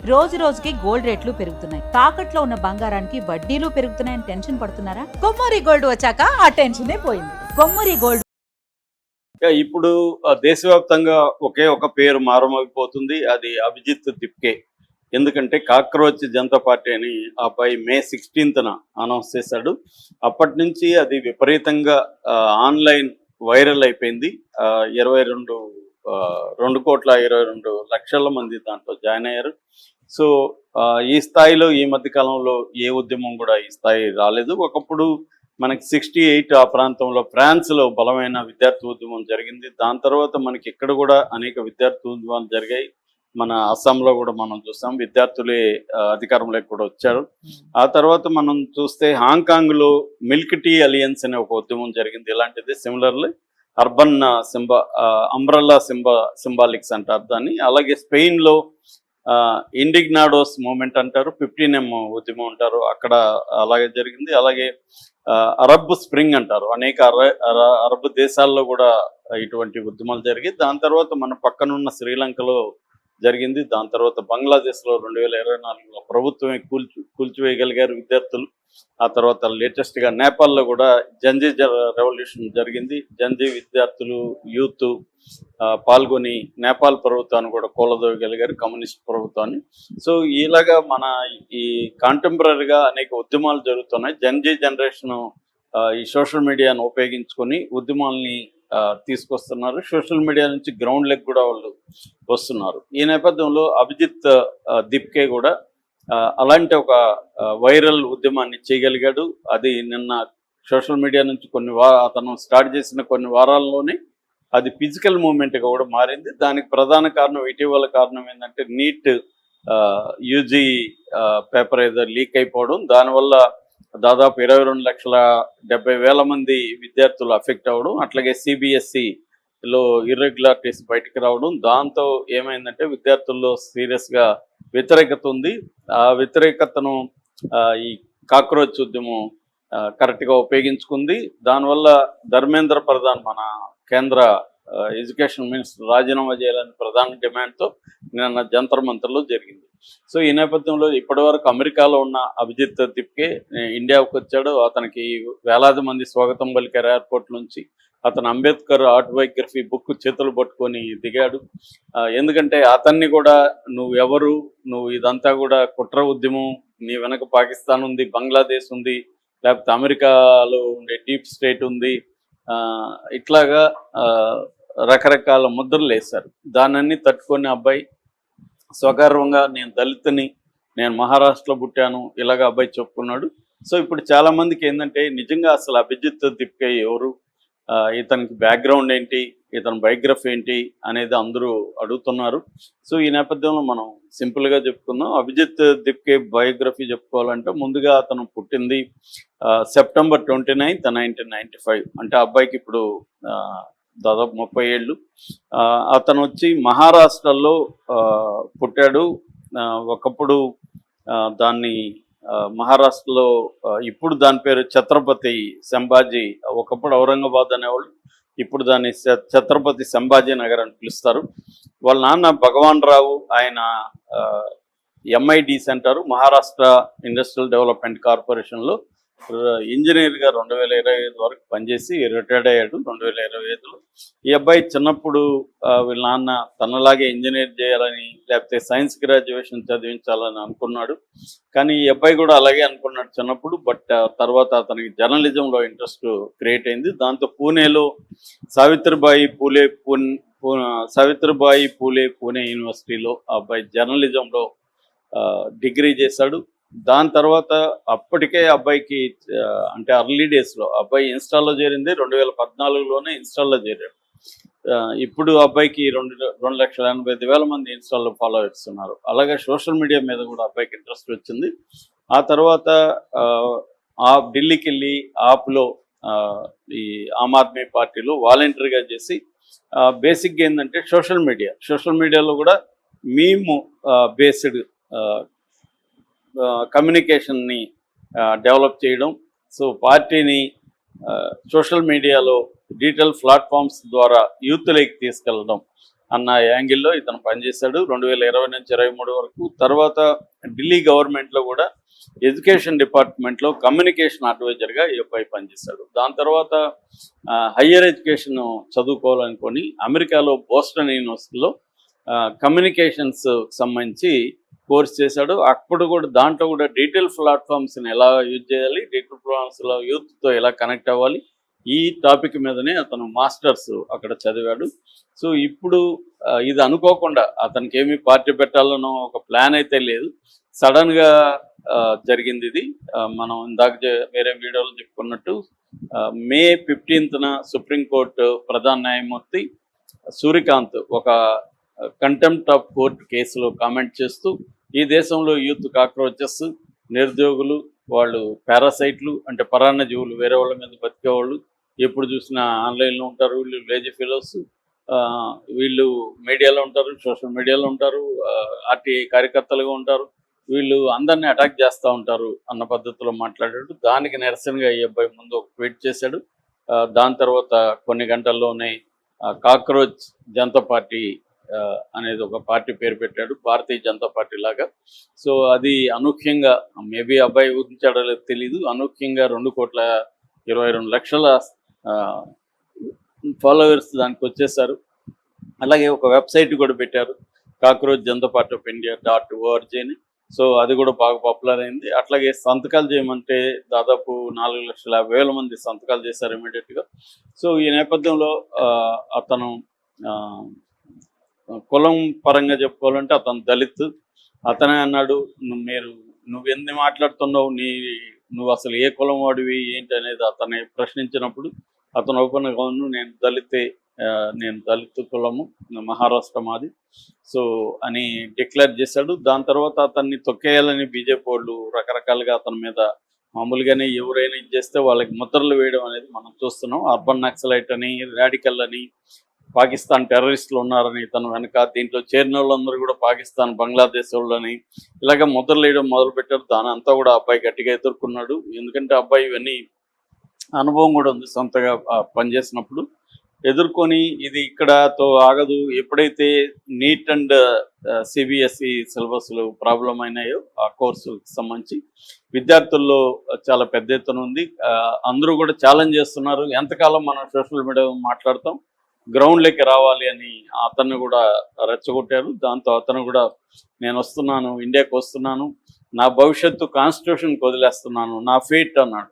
రోజు రోజుకి గోల్డ్ రేట్లు పెరుగుతున్నాయి. తాకట్లో ఉన్న బంగారానికి వడ్డీలు పెరుగుతున్నాయని టెన్షన్ పడుతున్నారా? కొమ్మూరి గోల్డ్ వచ్చాక ఆ టెన్షనే పోయింది. కొమ్మూరి గోల్డ్ ఇప్పుడు దేశవ్యాప్తంగా ఒకే ఒక పేరు మారుమోగిపోతుంది. అది అభిజిత్ దిప్కే. ఎందుకంటే కాక్రోచ్ జనతా పార్టీ అని ఆ అబ్బాయి మే 16న అనౌన్స్ చేశాడు. అప్పటి నుంచి అది విపరీతంగా ఆన్లైన్ వైరల్ అయిపోయింది. 2,22,22,00,000 మంది దాంట్లో జాయిన్ అయ్యారు. సో ఈ స్థాయిలో ఈ మధ్య కాలంలో ఏ ఉద్యమం కూడా ఈ స్థాయి రాలేదు. ఒకప్పుడు మనకి 68 ఆ ప్రాంతంలో ఫ్రాన్స్లో బలమైన విద్యార్థి ఉద్యమం జరిగింది. దాని తర్వాత మనకి ఇక్కడ కూడా అనేక విద్యార్థి ఉద్యమాలు జరిగాయి. మన అస్సాంలో కూడా మనం చూస్తాం, విద్యార్థులే అధికారంలోకి కూడా వచ్చారు. ఆ తర్వాత మనం చూస్తే హాంకాంగ్లో మిల్క్ టీ అలియన్స్ అనే ఒక ఉద్యమం జరిగింది. ఇలాంటిది సిమిలర్లీ అర్బన్ అంబ్రల్లా సింబాలిక్స్ అంటారు దాన్ని. అలాగే స్పెయిన్లో ఇండిగ్నాడోస్ మూమెంట్ అంటారు, 15M ఉద్యమం అంటారు, అక్కడ అలాగే జరిగింది. అలాగే అరబ్ స్ప్రింగ్ అంటారు, అనేక అరబ్ దేశాల్లో కూడా ఇటువంటి ఉద్యమాలు జరిగి దాని తర్వాత మన పక్కనున్న శ్రీలంకలో జరిగింది. దాని తర్వాత బంగ్లాదేశ్లో 2024లో ప్రభుత్వమే కూల్చివేయగలిగారు విద్యార్థులు. ఆ తర్వాత లేటెస్ట్గా నేపాల్లో కూడా జంజీ రెవల్యూషన్ జరిగింది. జంజీ విద్యార్థులు యూత్ పాల్గొని నేపాల్ ప్రభుత్వాన్ని కూడా కూలదోయగలిగారు, కమ్యూనిస్ట్ ప్రభుత్వాన్ని. సో ఇలాగా మన ఈ కాంటెంపరీగా అనేక ఉద్యమాలు జరుగుతున్నాయి. జంజీ జనరేషన్ ఈ సోషల్ మీడియాను ఉపయోగించుకొని ఉద్యమాల్ని తీసుకొస్తున్నారు. సోషల్ మీడియా నుంచి గ్రౌండ్ లెగ్ కూడా వాళ్ళు వస్తున్నారు. ఈ నేపథ్యంలో అభిజిత్ దిప్కే కూడా అలాంటి ఒక వైరల్ ఉద్యమాన్ని చేయగలిగాడు. అది నిన్న సోషల్ మీడియా నుంచి అతను స్టార్ట్ చేసిన కొన్ని వారాల్లోనే అది ఫిజికల్ మూమెంట్గా కూడా మారింది. దానికి ప్రధాన కారణం, ఇటీవల కారణం ఏంటంటే నీట్ యూజీ పేపర్ ఏదో లీక్ అయిపోవడం. దానివల్ల దాదాపు 22,70,000 మంది విద్యార్థులు అఫెక్ట్ అవ్వడం, అట్లాగే CBSEలో ఇర్రెగ్యులారిటీస్ బయటకు రావడం. దాంతో ఏమైందంటే విద్యార్థుల్లో సీరియస్గా వ్యతిరేకత ఉంది. ఆ వ్యతిరేకతను ఈ కాక్రోచ్ ఉద్యమం కరెక్ట్గా ఉపయోగించుకుంది. దానివల్ల ధర్మేంద్ర ప్రధాన్, మన కేంద్ర ఎడ్యుకేషన్ మినిస్టర్ రాజీనామా చేయాలని ప్రధాన డిమాండ్తో నిన్న జంతర్ మంతర్లో జరిగింది. సో ఈ నేపథ్యంలో ఇప్పటివరకు అమెరికాలో ఉన్న అభిజిత్ దిప్కే ఇండియాకు వచ్చాడు. అతనికి వేలాది మంది స్వాగతం పలికారు ఎయిర్పోర్ట్ నుంచి. అతను అంబేద్కర్ ఆటోబయోగ్రఫీ బుక్ చేతులు పట్టుకొని దిగాడు. ఎందుకంటే అతన్ని కూడా నువ్వు ఇదంతా కూడా కుట్ర ఉద్యమం, నీ వెనక పాకిస్తాన్ ఉంది, బంగ్లాదేశ్ ఉంది, లేకపోతే అమెరికాలో ఉండే డీప్ స్టేట్ ఉంది, ఇట్లాగా రకరకాల ముద్రలు వేశారు. దానన్నీ తట్టుకొని అబ్బాయి స్వగర్వంగా నేను దళితుని, నేను మహారాష్ట్రలో పుట్టాను, ఇలాగ అబ్బాయి చెప్పుకున్నాడు. సో ఇప్పుడు చాలామందికి ఏంటంటే నిజంగా అసలు అభిజిత్ దిప్కే ఎవరు, ఇతనికి బ్యాక్గ్రౌండ్ ఏంటి, ఇతని బయోగ్రఫీ ఏంటి అనేది అందరూ అడుగుతున్నారు. సో ఈ నేపథ్యంలో మనం సింపుల్గా చెప్పుకుందాం. అభిజిత్ దిప్కే బయోగ్రఫీ చెప్పుకోవాలంటే ముందుగా అతను పుట్టింది సెప్టెంబర్ 29, 1995. అంటే అబ్బాయికి ఇప్పుడు దాదాపు 30 ఏళ్ళు. అతను వచ్చి మహారాష్ట్రలో పుట్టాడు. ఒకప్పుడు దాన్ని మహారాష్ట్రలో, ఇప్పుడు దాని పేరు ఛత్రపతి సంభాజీ, ఒకప్పుడు ఔరంగాబాద్ అనేవాళ్ళు, ఇప్పుడు దాన్ని ఛత్రపతి సంభాజీ నగర్ అని పిలుస్తారు. వాళ్ళ నాన్న భగవాన్ రావు, ఆయన MID centre Maharashtra industrial development కార్పొరేషన్లో ఇంజనీర్గా 2025 వరకు పనిచేసి రిటైర్డ్ అయ్యాడు 2025లో. ఈ అబ్బాయి చిన్నప్పుడు వీళ్ళ నాన్న తనలాగే ఇంజనీర్ చేయాలని, లేకపోతే సైన్స్ గ్రాడ్యుయేషన్ చదివించాలని అనుకున్నాడు. కానీ ఈ అబ్బాయి కూడా అలాగే అనుకున్నాడు చిన్నప్పుడు. బట్ తర్వాత అతనికి జర్నలిజంలో ఇంట్రెస్ట్ క్రియేట్ అయింది. దాంతో పూణేలో సావిత్రిబాయి పూలే పూణే యూనివర్సిటీలో ఆ అబ్బాయి జర్నలిజంలో డిగ్రీ చేశాడు. దాని తర్వాత అప్పటికే అబ్బాయికి అంటే అర్లీ డేస్లో అబ్బాయి ఇన్స్టాల్లో చేరింది 2014లోనే ఇన్స్టాల్లో చేరాడు. ఇప్పుడు అబ్బాయికి 2,80,000 మంది ఇన్స్టాల్లో ఫాలోవర్స్ ఉన్నారు. అలాగే సోషల్ మీడియా మీద కూడా అబ్బాయికి ఇంట్రెస్ట్ వచ్చింది. ఆ తర్వాత ఢిల్లీకి వెళ్ళి ఆప్లో ఈ ఆమ్ ఆద్మీ పార్టీలో వాలంటీర్గా చేసి బేసిక్గా ఏంటంటే సోషల్ మీడియాలో కూడా మీమ్ బేస్డ్ కమ్యూనికేషన్ని డెవలప్ చేయడం, సో పార్టీని సోషల్ మీడియాలో డిజిటల్ ప్లాట్ఫామ్స్ ద్వారా యూత్లోకి తీసుకెళ్ళడం, అన్న యాంగిల్లో ఇతను పనిచేశాడు 2020 నుంచి 23 వరకు. తర్వాత ఢిల్లీ గవర్నమెంట్లో కూడా ఎడ్యుకేషన్ డిపార్ట్మెంట్లో కమ్యూనికేషన్ అడ్వైజర్గా ఈ అబ్బాయి పనిచేశాడు. దాని తర్వాత హయ్యర్ ఎడ్యుకేషన్ చదువుకోవాలనుకొని అమెరికాలో బోస్టన్ యూనివర్సిటీలో కమ్యూనికేషన్స్ సంబంధించి కోర్స్ చేశాడు. అప్పుడు కూడా దాంట్లో కూడా డిజిటల్ ప్లాట్ఫామ్స్ని ఎలా యూజ్ చేయాలి, డిజిటల్ ప్లాట్ఫామ్స్లో యూత్తో ఎలా కనెక్ట్ అవ్వాలి, ఈ టాపిక్ మీదనే అతను మాస్టర్స్ అక్కడ చదివాడు. సో ఇప్పుడు ఇది అనుకోకుండా అతనికి ఏమి పార్టీ పెట్టాలనో ఒక ప్లాన్ అయితే లేదు, సడన్గా జరిగింది ఇది. మనం ఇందాక వేరే వీడియోలో చెప్పుకున్నట్టు మే 15న సుప్రీంకోర్టు ప్రధాన న్యాయమూర్తి సూర్యకాంత్ ఒక కంటెంప్ట్ ఆఫ్ కోర్ట్ కేసులో కామెంట్ చేస్తూ ఈ దేశంలో యూత్ కాక్రోచెస్, నిరుద్యోగులు, వాళ్ళు పారాసైట్లు అంటే పరాన్న జీవులు, వేరే వాళ్ళ మీద బతికేవాళ్ళు, ఎప్పుడు చూసినా ఆన్లైన్లో ఉంటారు, వీళ్ళు లేజీ ఫెలోస్, వీళ్ళు మీడియాలో ఉంటారు, సోషల్ మీడియాలో ఉంటారు, ఆర్టీఐ కార్యకర్తలుగా ఉంటారు, వీళ్ళు అందరినీ అటాక్ చేస్తూ ఉంటారు అన్న పద్ధతిలో మాట్లాడాడు. దానికి నిరసనగా ఈ అబ్బాయి ముందు ఒక ట్వీట్ చేశాడు. దాని తర్వాత కొన్ని గంటల్లోనే కాక్రోచ్ జనతా పార్టీ అనేది ఒక పార్టీ పేరు పెట్టాడు, భారతీయ జనతా పార్టీ లాగా. సో అది అనూహ్యంగా, మేబీ అబ్బాయి ఊహించాడో లేదో తెలీదు, అనూహ్యంగా 2,22,00,000 ఫాలోవర్స్ దానికి వచ్చేసారు. అలాగే ఒక వెబ్సైట్ కూడా పెట్టారు, cockroach Janata party of India .org అని. సో అది కూడా బాగా పాపులర్ అయింది. అట్లాగే సంతకాలు చేయమంటే దాదాపు 4,50,000 మంది సంతకాలు చేశారు ఇమీడియట్గా. సో ఈ నేపథ్యంలో అతను కులం పరంగా చెప్పుకోవాలంటే అతను దళిత్. అతనే అన్నాడు, నువ్వు ఎన్ని మాట్లాడుతున్నావు, నువ్వు అసలు ఏ కులం వాడివి ఏంటి అనేది అతన్ని ప్రశ్నించినప్పుడు అతను ఓపెన్గా నేను దళితే, నేను దళిత్ కులము, మహారాష్ట్ర మాది సో అని డిక్లేర్ చేశాడు. దాని తర్వాత అతన్ని తొక్కేయాలని బీజేపీ వాళ్ళు రకరకాలుగా అతని మీద మామూలుగానే ఎవరైనా ఇచ్చేస్తే వాళ్ళకి ముద్రలు వేయడం అనేది మనం చూస్తున్నాం. అర్బన్ నక్సలైట్ అని, రాడికల్ అని, పాకిస్తాన్ టెర్రరిస్టులు ఉన్నారని తను వెనక, దీంట్లో చేరిన వాళ్ళందరూ కూడా పాకిస్తాన్, బంగ్లాదేశ్ వాళ్ళని ఇలాగ ముద్రలు వేయడం మొదలుపెట్టారు. దాని అంతా కూడా అబ్బాయి గట్టిగా ఎదుర్కొన్నాడు. ఎందుకంటే అబ్బాయి ఇవన్నీ అనుభవం కూడా ఉంది, సొంతగా పనిచేసినప్పుడు ఎదుర్కొని ఇది ఇక్కడతో ఆగదు. ఎప్పుడైతే నీట్ అండ్ సిబిఎస్ఈ సిలబస్లు ప్రాబ్లం అయినాయో ఆ కోర్సుకి సంబంధించి విద్యార్థుల్లో చాలా పెద్ద ఎత్తున ఉంది. అందరూ కూడా ఛాలెంజ్ చేస్తున్నారు, ఎంతకాలం మనం సోషల్ మీడియా మాట్లాడతాం, గ్రౌండ్లోకి రావాలి అని అతన్ని కూడా రెచ్చగొట్టారు. దాంతో అతను కూడా నేను వస్తున్నాను, ఇండియాకి వస్తున్నాను, నా భవిష్యత్తు కాన్స్టిట్యూషన్కి వదిలేస్తున్నాను, నా ఫేట్ అన్నాడు.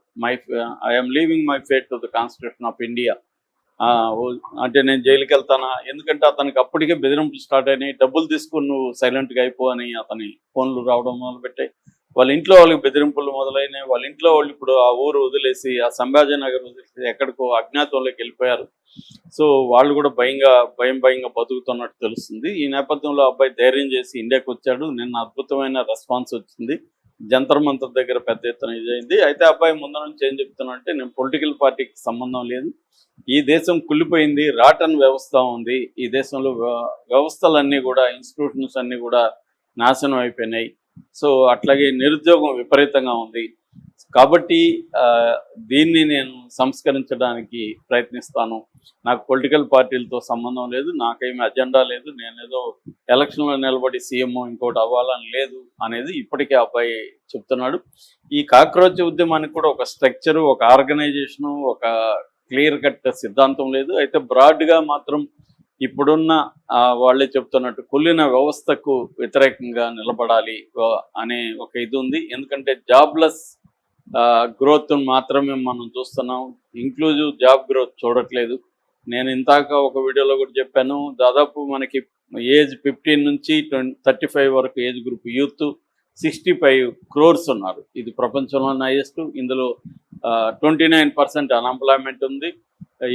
I'm leaving my fate to the Constitution of India. అంటే నేను జైలుకి వెళ్తానా, ఎందుకంటే అతనికి అప్పటికే బెదిరింపులు స్టార్ట్ అయినాయి, డబ్బులు తీసుకుని నువ్వు సైలెంట్గా అయిపో అని అతని ఫోన్లు రావడం మొదలుపెట్టాయి. వాళ్ళ ఇంట్లో వాళ్ళకి బెదిరింపులు మొదలైనాయి. వాళ్ళ ఇంట్లో వాళ్ళు ఇప్పుడు ఆ ఊరు వదిలేసి, ఆ సంభాజీనగర్ వదిలేసి ఎక్కడికో అజ్ఞాతంలోకి వెళ్ళిపోయారు. సో వాళ్ళు కూడా భయంగా బతుకుతున్నట్టు తెలుస్తుంది. ఈ నేపథ్యంలో అబ్బాయి ధైర్యం చేసి ఇండియాకి వచ్చాడు. నిన్న అద్భుతమైన రెస్పాన్స్ వచ్చింది, జంతర్ మంతర్ దగ్గర పెద్ద ఎత్తున ఇదైంది. అయితే అబ్బాయి ముందు నుంచి ఏం చెప్తున్నానంటే, నేను పొలిటికల్ పార్టీకి సంబంధం లేదు, ఈ దేశం కుళ్ళిపోయింది, రాటన్ వ్యవస్థ ఉంది, ఈ దేశంలో వ్యవస్థలన్నీ కూడా, ఇన్స్టిట్యూషన్స్ అన్నీ కూడా నాశనం అయిపోయినాయి. సో అట్లాగే నిరుద్యోగం విపరీతంగా ఉంది. కాబట్టి దీన్ని నేను సంస్కరించడానికి ప్రయత్నిస్తాను. నాకు పొలిటికల్ పార్టీలతో సంబంధం లేదు, నాకేమీ అజెండా లేదు, నేనేదో ఎలక్షన్లో నిలబడి సీఎం ఇంకోటి అవ్వాలని లేదు అనేది ఇప్పటికే అబ్బాయి చెప్తున్నాడు. ఈ కాక్రోచ్ ఉద్యమానికి కూడా ఒక స్ట్రక్చరు, ఒక ఆర్గనైజేషను, ఒక క్లియర్ కట్ సిద్ధాంతం లేదు. అయితే బ్రాడ్గా మాత్రం ఇప్పుడున్న వాళ్ళే చెప్తున్నట్టు కుళ్ళిన వ్యవస్థకు వ్యతిరేకంగా నిలబడాలి అనే ఒక ఇది ఉంది. ఎందుకంటే జాబ్లెస్ గ్రోత్ మాత్రమే మనం చూస్తున్నాం, ఇంక్లూజివ్ జాబ్ గ్రోత్ చూడట్లేదు. నేను ఇంతాక ఒక వీడియోలో కూడా చెప్పాను, దాదాపు మనకి ఏజ్ 15 నుంచి 35 వరకు ఏజ్ గ్రూప్ యూత్ 65 crores ఉన్నారు. ఇది ప్రపంచంలోనే హైయెస్ట్. ఇందులో 29% అన్ఎంప్లాయ్మెంట్ ఉంది.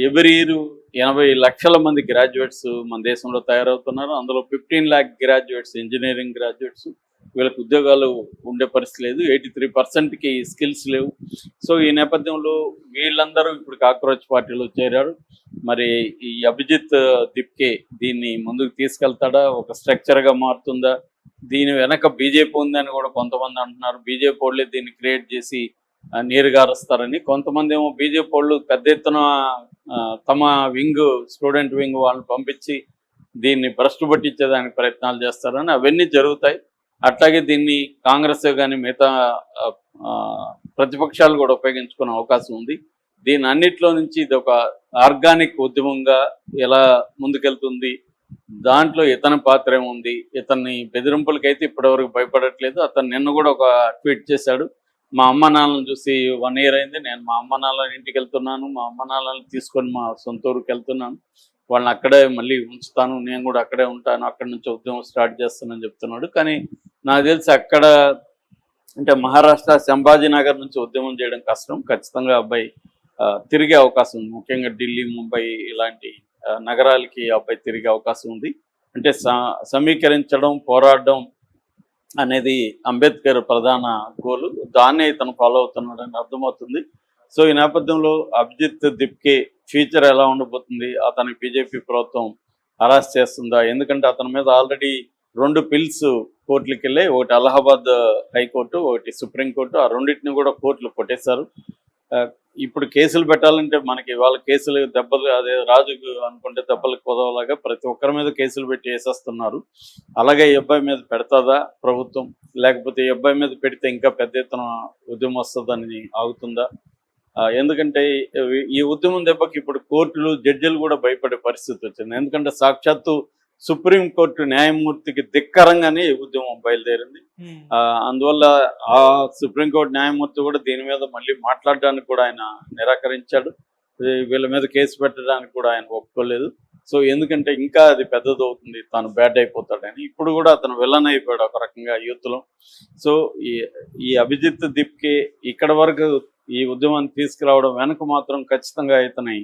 ఎవ్రీ ఇయర్ 80 లక్షల మంది గ్రాడ్యుయేట్స్ మన దేశంలో తయారవుతున్నారు. అందులో 15 lakh గ్రాడ్యుయేట్స్, ఇంజనీరింగ్ గ్రాడ్యుయేట్స్, వీళ్ళకి ఉద్యోగాలు ఉండే పరిస్థితి లేదు. 83%కి స్కిల్స్ లేవు. సో ఈ నేపథ్యంలో వీళ్ళందరూ ఇప్పుడు కాక్రోచ్ పార్టీలో చేరారు. మరి ఈ అభిజిత్ దిప్కే దీన్ని ముందుకు తీసుకెళ్తాడా, ఒక స్ట్రక్చర్గా మారుతుందా, దీని వెనక బీజేపీ ఉందని కూడా కొంతమంది అంటున్నారు. బీజేపీ వాళ్ళే దీన్ని క్రియేట్ చేసి నీరుగారుస్తారని. కొంతమంది ఏమో బీజేపీ వాళ్ళు పెద్ద ఎత్తున తమ వింగ్, స్టూడెంట్ వింగ్ వాళ్ళని పంపించి దీన్ని భ్రష్టు పట్టించేదానికి ప్రయత్నాలు చేస్తారని అవన్నీ జరుగుతాయి. అట్లాగే దీన్ని కాంగ్రెస్ కానీ మిగతా ఆ, ప్రతిపక్షాలు కూడా ఉపయోగించుకునే అవకాశం ఉంది. దీని అన్నిట్లో నుంచి ఇది ఒక ఆర్గానిక్ ఉద్యమంగా ఎలా ముందుకెళ్తుంది, దాంట్లో ఇతని పాత్ర ఏముంది, ఇతన్ని బెదిరింపులకైతే ఇప్పటివరకు భయపడట్లేదు. అతను నిన్న కూడా ఒక ట్వీట్ చేశాడు, మా అమ్మ నాన్నలను చూసి 1 year అయింది, నేను మా అమ్మ నాన్నల ఇంటికి వెళ్తున్నాను, మా అమ్మ నాన్నలను తీసుకొని మా సొంత ఊరికి వెళ్తున్నాను, వాళ్ళని అక్కడే మళ్ళీ ఉంచుతాను, నేను కూడా అక్కడే ఉంటాను, అక్కడి నుంచి ఉద్యమం స్టార్ట్ చేస్తానని చెప్తున్నాడు. కానీ నాకు తెలిసి అక్కడ అంటే మహారాష్ట్ర సంభాజీనగర్ నుంచి ఉద్యమం చేయడం కష్టం. ఖచ్చితంగా అబ్బాయి తిరిగే అవకాశం ఉంది. ముఖ్యంగా ఢిల్లీ, ముంబై ఇలాంటి నగరాలకి అబ్బాయి తిరిగే అవకాశం ఉంది. అంటే సమీకరించడం, పోరాడడం అనేది అంబేద్కర్ ప్రధాన గోలు. దాన్నే ఇతను ఫాలో అవుతున్నాడని అర్థమవుతుంది. సో ఈ నేపథ్యంలో అభిజిత్ దిప్కే ఫ్యూచర్ ఎలా ఉండబోతుంది, అతని బీజేపీ ప్రభుత్వం అరెస్ట్ చేస్తుందా? ఎందుకంటే అతని మీద ఆల్రెడీ 2 పిల్స్ కోర్టులకు వెళ్ళాయి. ఒకటి అలహాబాద్ హైకోర్టు, ఒకటి సుప్రీంకోర్టు. ఆ రెండింటిని కూడా కోర్టులు కొట్టేశారు. ఇప్పుడు కేసులు పెట్టాలంటే మనకి వాళ్ళ కేసులు దెబ్బలు, అదే రాజుకు అనుకుంటే దెబ్బలకు కుదవలాగా ప్రతి ఒక్కరి మీద కేసులు పెట్టి వేసేస్తున్నారు. అలాగే ఈ అబ్బాయి మీద పెడతాదా ప్రభుత్వం, లేకపోతే ఈ అబ్బాయి మీద పెడితే ఇంకా పెద్ద ఎత్తున ఉద్యమం వస్తుందని ఆగుతుందా? ఎందుకంటే ఈ ఉద్యమం దెబ్బకి ఇప్పుడు కోర్టులు, జడ్జిలు కూడా భయపడే పరిస్థితి వచ్చింది. ఎందుకంటే సాక్షాత్తు సుప్రీంకోర్టు న్యాయమూర్తికి ధిక్కరంగానే ఈ ఉద్యమం బయలుదేరింది. అందువల్ల ఆ సుప్రీంకోర్టు న్యాయమూర్తి కూడా దీని మీద మళ్ళీ మాట్లాడడానికి కూడా ఆయన నిరాకరించాడు. వీళ్ళ మీద కేసు పెట్టడానికి కూడా ఆయన ఒప్పుకోలేదు. సో ఎందుకంటే ఇంకా అది పెద్దదవుతుంది, తాను బ్యాడ్ అయిపోతాడని. ఇప్పుడు కూడా అతను విలన్ అయిపోయాడు ఒక రకంగా యూత్లో. సో ఈ అభిజిత్ దిప్కే ఇక్కడ వరకు ఈ ఉద్యమాన్ని తీసుకురావడం వెనక మాత్రం ఖచ్చితంగా ఇతని